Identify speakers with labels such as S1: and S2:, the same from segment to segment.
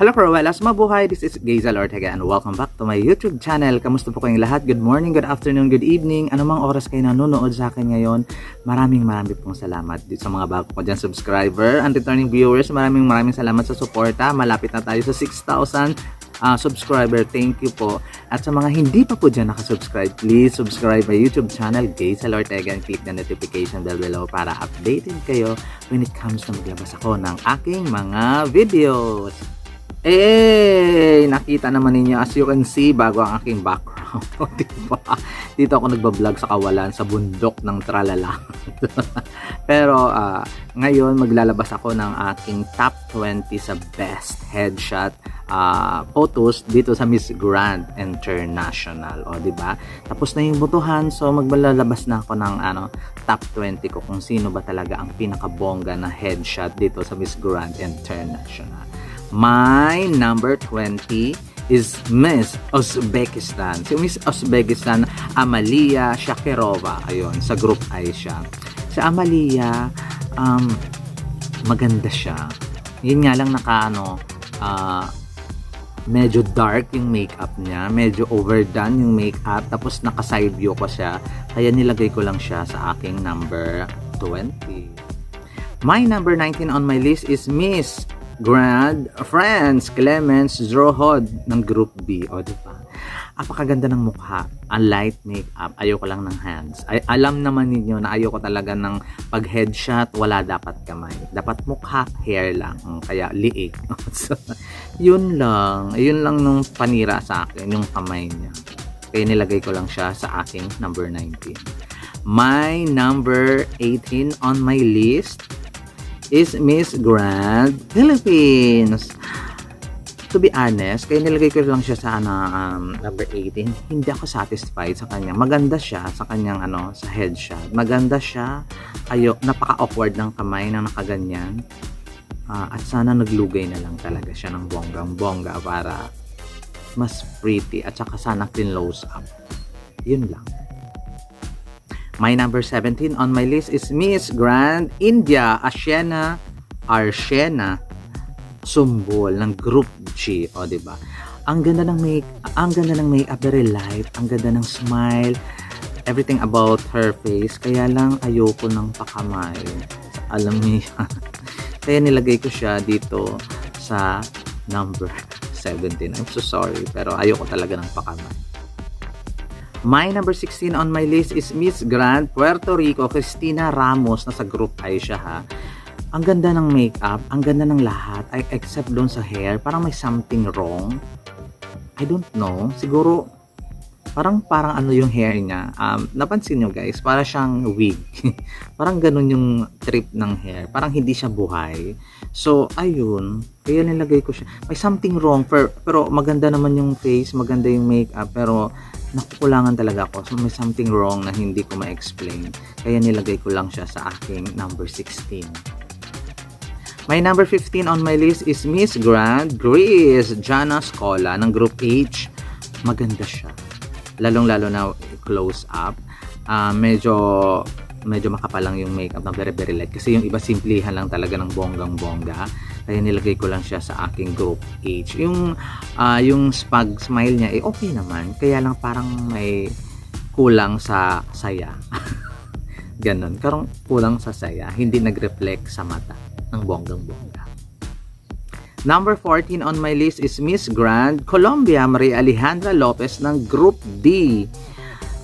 S1: Hello Cruellas, mabuhay! This is Gazel Ortega and welcome back to my YouTube channel. Kamusta po kayong lahat? Good morning, good afternoon, good evening. Anumang oras kayo nanonood sa akin ngayon, maraming pong salamat dito sa mga bago ko dyan subscriber and returning viewers. Maraming salamat sa suporta. Malapit na tayo sa 6,000 subscriber. Thank you po. At sa mga hindi pa po dyan nakasubscribe, please subscribe my YouTube channel, Gazel Ortega, and click the notification bell below para updated kayo when it comes na maglabas ako ng aking mga videos. Nakita naman ninyo, as you can see, bago ang aking background. Diba? Dito ako nagbablog sa kawalan, sa bundok ng tralala. Pero ngayon maglalabas ako ng aking top 20 sa best headshot photos dito sa Miss Grand International. O diba? Tapos na yung botohan, so maglalabas na ako ng top 20 ko kung sino ba talaga ang pinakabongga na headshot dito sa Miss Grand International. My number 20 is Miss Uzbekistan. Si Miss Uzbekistan, Amalia Shakirova. Ayun, sa group I siya. Si Amalia, maganda siya. Yun nga lang medyo dark yung makeup niya. Medyo overdone yung makeup. Tapos naka-side view ko siya. Kaya nilagay ko lang siya sa aking number 20. My number 19 on my list is Miss Grand France Clemence Zrohod ng Group B. O diba? Apakaganda ng mukha. Ang light makeup. Ayoko lang ng hands. Alam naman ninyo na ayoko talaga ng pag headshot. Wala dapat kamay. Dapat mukha, hair lang. Kaya liig. So, yun lang. Yun lang nung panira sa akin. Yung kamay niya. Kaya nilagay ko lang siya sa aking number 19. My number 18 on my list is Miss Grand Philippines. To be honest, kaya nilagay ko lang siya sa number 18. Hindi ako satisfied sa kanya. Maganda siya sa kanyang sa headshot. Maganda siya. Napaka-awkward ng kamay na nakaganyan. At sana naglugay na lang talaga siya ng bonggang-bongga para mas pretty. At saka sana close up. Yun lang. My number 17 on my list is Miss Grand India Arshena Sumbul ng Group G. O diba? Ang ganda ng makeup, very light. Ang ganda ng smile. Everything about her face. Kaya lang ayoko ng pakamay. Alam niyo yan. Kaya nilagay ko siya dito sa number 17. I'm so sorry, pero ayoko talaga ng pakamay. My number 16 on my list is Miss Grand Puerto Rico, Cristina Ramos. Nasa group I siya ha. Ang ganda ng makeup, ang ganda ng lahat, except doon sa hair. Parang may something wrong. I don't know. Siguro, parang yung hair niya. Napansin nyo guys, parang siyang wig. Parang ganun yung trip ng hair. Parang hindi siya buhay. So, ayun. Kaya nilagay ko siya. May something wrong. Pero maganda naman yung face, maganda yung makeup. Pero, nakukulangan talaga ako. So, may something wrong na hindi ko ma-explain. Kaya nilagay ko lang siya sa aking number 16. My number 15 on my list is Miss Grand Greece, Jana Scola ng Group H. Maganda siya. Lalong-lalo na close up. Medyo makapal lang yung makeup na very light. Kasi yung iba simplihan lang talaga ng bonggang-bongga. Kaya nilagay ko lang siya sa aking Group H. Yung spag smile niya, okay naman. Kaya lang parang may kulang sa saya. Ganon. Karong kulang sa saya. Hindi nag-reflect sa mata ng bonggang-bongga. Number 14 on my list is Miss Grand Colombia, Maria Alejandra Lopez ng Group D.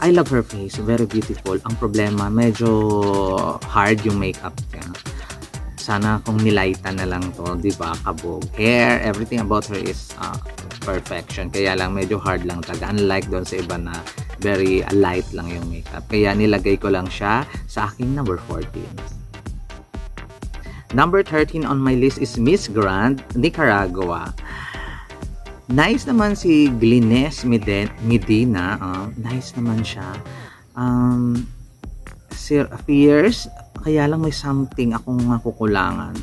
S1: I love her face. Very beautiful. Ang problema, medyo hard yung makeup niya. Sana kung nilightan na lang to, di ba? Kabog. Hair, everything about her is perfection. Kaya lang medyo hard lang talaga. Unlike doon sa iba na very light lang yung makeup. Kaya nilagay ko lang siya sa aking number 14. Number 13 on my list is Miss Grand Nicaragua. Nice naman si Glines Medina. Nice naman siya. Fierce. Kaya lang may something akong nakukulangan.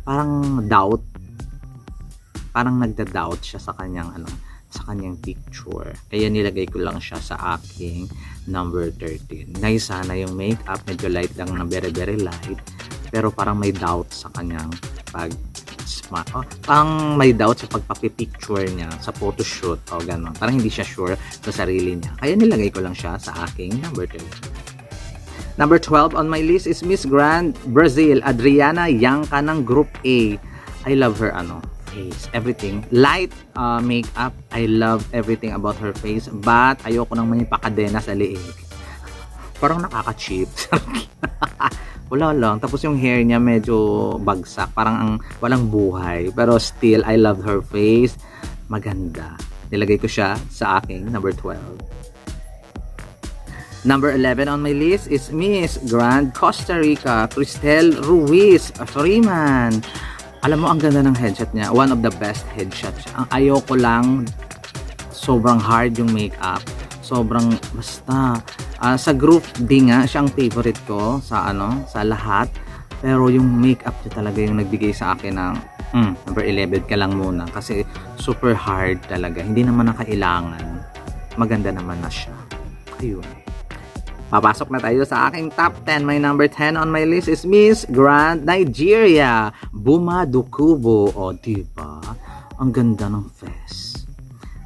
S1: Parang doubt. Parang nagda-doubt siya sa kanyang picture. Kaya nilagay ko lang siya sa aking number 13. Nice sana yung makeup. Medyo light lang na very light. Pero parang may doubt sa kanyang Parang may doubt sa pagpapipicture niya sa photoshoot o gano'n. Parang hindi siya sure sa sarili niya. Kaya nilagay ko lang siya sa aking number 2. Number 12 on my list is Miss Grand Brazil, Adriana Yanca ng Group A. I love her face, everything. Light makeup, I love everything about her face. But ayoko nang may pakadena sa liig. Parang nakaka-cheap. Wala lang. Tapos yung hair niya medyo bagsak. Parang walang buhay. Pero still, I love her face. Maganda. Nilagay ko siya sa aking number 12. Number 11 on my list is Miss Grand Costa Rica, Cristel Ruiz. Sorry man. Alam mo, ang ganda ng headshot niya. One of the best headshots. Ang ayoko lang, sobrang hard yung makeup. Sobrang, basta. Sa group D nga, siya ang favorite ko sa lahat. Pero yung makeup niya talaga yung nagbigay sa akin ng number 11 ka lang muna. Kasi super hard talaga. Hindi naman nakailangan. Maganda naman na siya. Ayun. Papasok na tayo sa aking top 10. My number 10 on my list is Miss Grand Nigeria, Buma Dukubo. O, diba? Ang ganda ng face.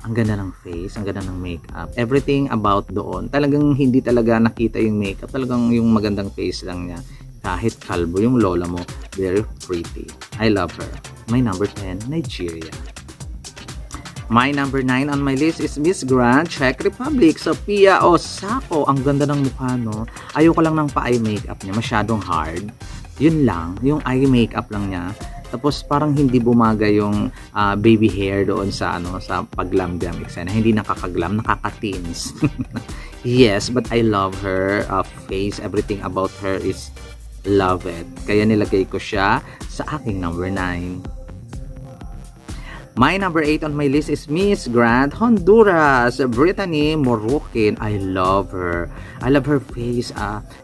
S1: Ang ganda ng face, ang ganda ng makeup. Everything about doon. Talagang hindi talaga nakita yung makeup. Talagang yung magandang face lang niya. Kahit kalbo yung lola mo, very pretty. I love her. My number 10, Nigeria. My number 9 on my list is Miss Grand Czech Republic, Sophia Osako. Ang ganda ng mukha, no? Ayoko lang ng pa-eye makeup niya. Masyadong hard. Yun lang. Yung eye makeup lang niya. Tapos parang hindi bumagay yung baby hair doon sa sa paglam-glam eksena. Hindi nakakaglam, nakaka-teens. Yes, but I love her face. Everything about her is love it. Kaya nilagay ko siya sa aking number 9. My number 8 on my list is Miss Grand Honduras, Brittany Morokin. I love her. I love her face.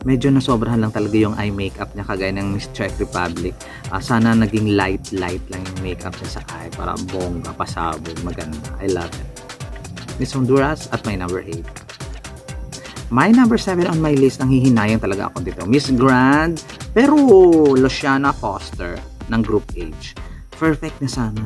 S1: Medyo nasobrahan lang talaga yung eye makeup niya kagaya ng Miss Czech Republic. Sana naging light lang yung makeup niya sa eye para bongga, pasabog, maganda. I love it. Miss Honduras at my number 8. My number 7 on my list, nanghihinayang talaga ako dito. Miss Grand Peru, Luciana Foster ng Group H. Perfect na sana.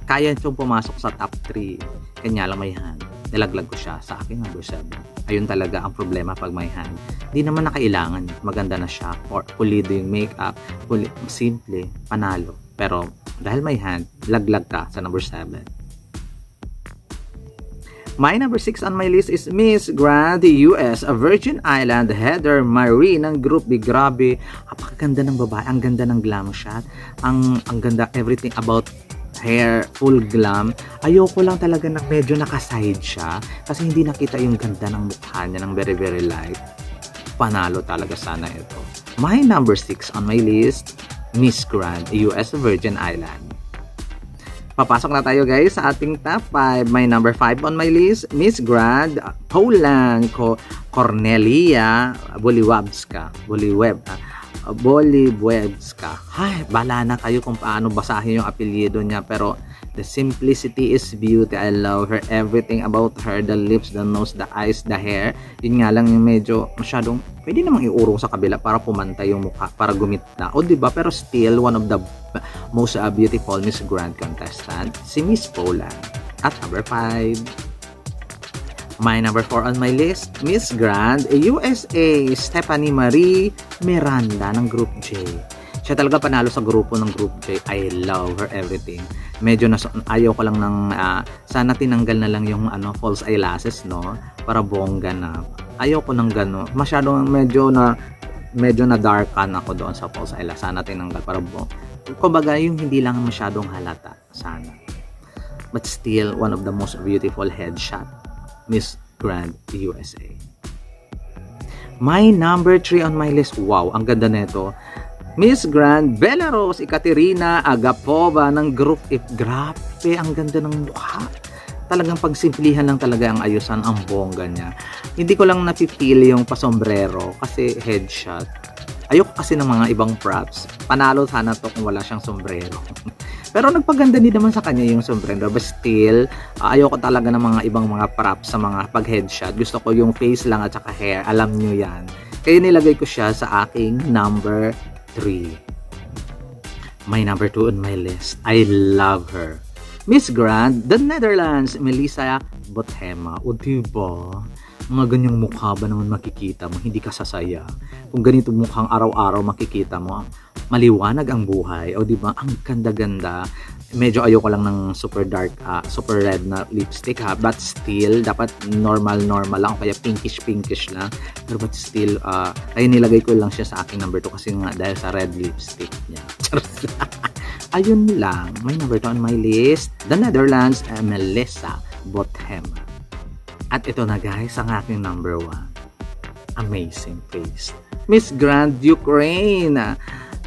S1: Kaya itong pumasok sa top 3. Kanya lang may hand. Nilaglag ko siya sa aking number 7. Ayun talaga ang problema pag may hand. Hindi naman nakailangan. Maganda na siya. Pulido yung makeup. Simple. Panalo. Pero dahil may hand, laglag ka sa number 7. My number 6 on my list is Miss Grand US, Virgin Island, Heather Marie ng Group B. Grabe. Apakaganda ng babae. Ang ganda ng glam shot. Ang ganda everything about hair, full glam. Ayoko lang talaga na medyo naka-side siya kasi hindi nakita yung ganda ng mukha niya ng very very light. Panalo talaga sana ito. My number 6 on my list, Miss Grand US Virgin Island. Papasok na tayo guys sa ating top 5. My number 5 on my list, Miss Grand Poland Cornelia Boliwebska. Ay, bala na kayo kung paano basahin yung apelyido niya, pero the simplicity is beauty. I love her. Everything about her, the lips, the nose, the eyes, the hair. Yun nga lang yung medyo masyadong pwede namang iurong sa kabila para pumantay yung mukha, para gumita. O diba? Pero still one of the most beautiful Miss Grand contestant, si Miss Poland. At number 5. My number 4 on my list, Miss Grand USA, Stephanie Marie Miranda ng Group J. Siya talaga panalo sa grupo ng Group J. I love her everything. Medyo ayaw ko lang ng sana tinanggal na lang yung false eyelashes, no, para bongga na. Ayaw ko ng gano. Masyadong medyo na darkan ako doon sa false eyelashes. Sana tinanggal para kumbaga yung hindi lang masyadong halata sana. But still one of the most beautiful headshot, Miss Grand USA. My number 3 on my list. Wow, ang ganda nito. Miss Grand Belarus Ekaterina Agapova ng Group F. Grabe, ang ganda ng mukha. Talagang pagsimplihan lang talaga ang ayusan, ang bongga niya. Hindi ko lang napipili yung pasombrero kasi headshot. Ayoko kasi ng mga ibang props. Panalo sana to kung wala siyang sombrero. Pero nagpaganda din naman sa kanya yung sombrero. But still, ayoko talaga ng mga ibang mga props sa mga pag-headshot. Gusto ko yung face lang at saka hair. Alam nyo yan. Kaya nilagay ko siya sa aking number 3. My number 2 on my list. I love her. Miss Grand, the Netherlands, Melissa Bothema. O diba? Mga ganyang mukha ba naman makikita mo? Hindi ka sasaya. Kung ganito mukhang araw-araw makikita mo, maliwanag ang buhay. O diba? Ang ganda-ganda. Medyo ayoko lang ng super dark, super red na lipstick ha. But still, dapat normal lang. O kaya pinkish lang. Pero but still, kaya nilagay ko lang siya sa aking number 2 kasi nga dahil sa red lipstick niya. Ayun lang. My number 2 on my list, the Netherlands, Melissa Bothema. At ito na guys, ang aking number 1. Amazing face. Miss Grand Ukraine,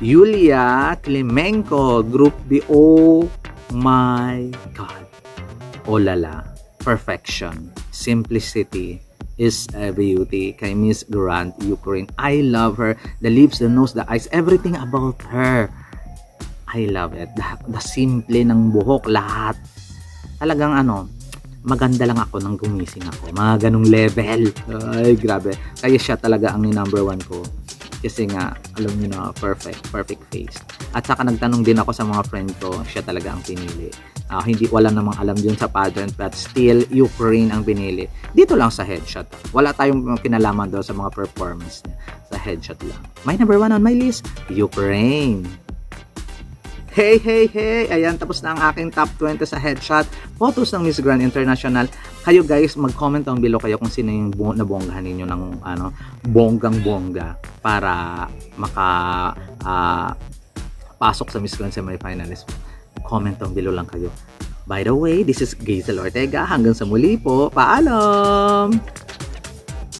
S1: Yulia Klimenko, Group B. Oh my God. Oh lala. Perfection. Simplicity is a beauty kay Miss Grand Ukraine. I love her. The lips, the nose, the eyes, everything about her. I love it. The simple ng buhok, lahat. Talagang maganda lang ako nang gumising ako. Mga ganong level. Ay, grabe. Kaya siya talaga ang number 1 ko. Kasi nga, alam niyo na, perfect face. At saka nagtanong din ako sa mga friend ko, siya talaga ang pinili. Wala namang alam dun sa pageant, but still, Ukraine ang pinili. Dito lang sa headshot. Wala tayong kinalaman doon sa mga performance niya. Sa headshot lang. My number 1 on my list, Ukraine. Hey! Ayan, tapos na ang aking top 20 sa headshot. Photos ng Miss Grand International. Kayo guys, mag-comment down below kayo kung sino yung nabonggahan ninyo ng bonggang-bongga para pasok sa Miss Grand semifinalist. Comment down below lang kayo. By the way, this is Gazel Ortega. Hanggang sa muli po. Paalam!